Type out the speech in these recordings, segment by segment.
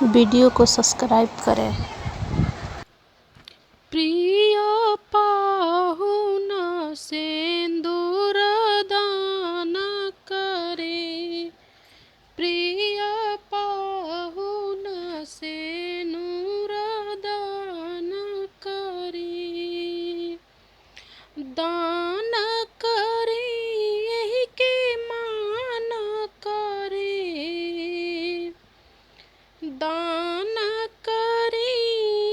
Video को subscribe करें। प्रिय पाहुन सिंदूर दान करे, प्रिय पाहुन सिंदूर दान करे, दान करे यही के मान करे, दान करे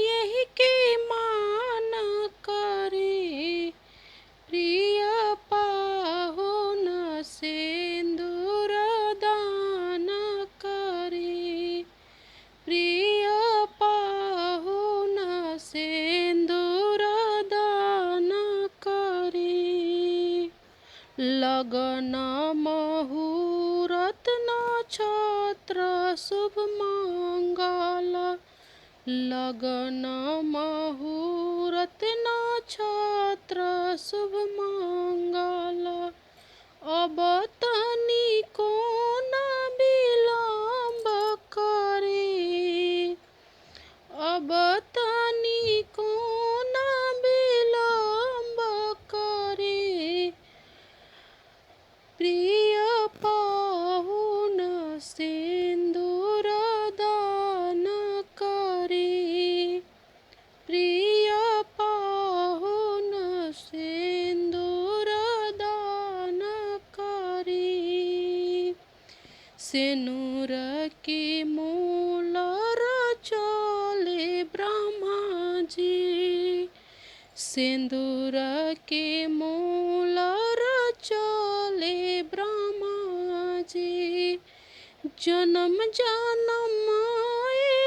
यही के मान करे, प्रिय पाहुन सिंदूर दान करे, प्रिय पाहुन सिंदूर दान करे। लगन मुहूर्त नक्षत्र शुभ मंगल, लगन मुहूर्त नक्षत्र शुभ मंगल, अब तनिको न विलम्ब करे, अब तनिको न विलम्ब करे, प्रिय पाहुन सिंदूर दान करे, प्रिय पाहुन सिंदूर दान करे। सिंदूर के मूल रचले ब्रह्मा जी, सिंदूर के मूल रचले ब्रह्मा जी, जन्म जन्म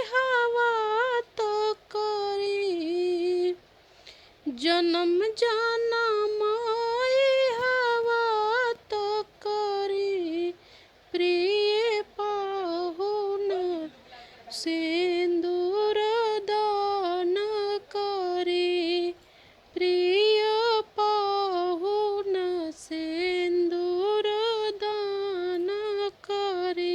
हवा तो करे, जन्म जन्म हवा तो करे, प्रिय पाहुन सिंदूर दान करे, प्रिय पाहुन सिंदूर दान करे।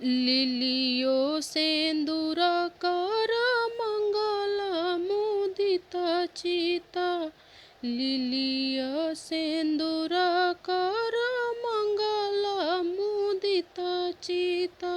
लिलियो सिंदूर कर मंगल मुदित चिता, लिलिय सिंदूर कर मंगल मुदित चिता,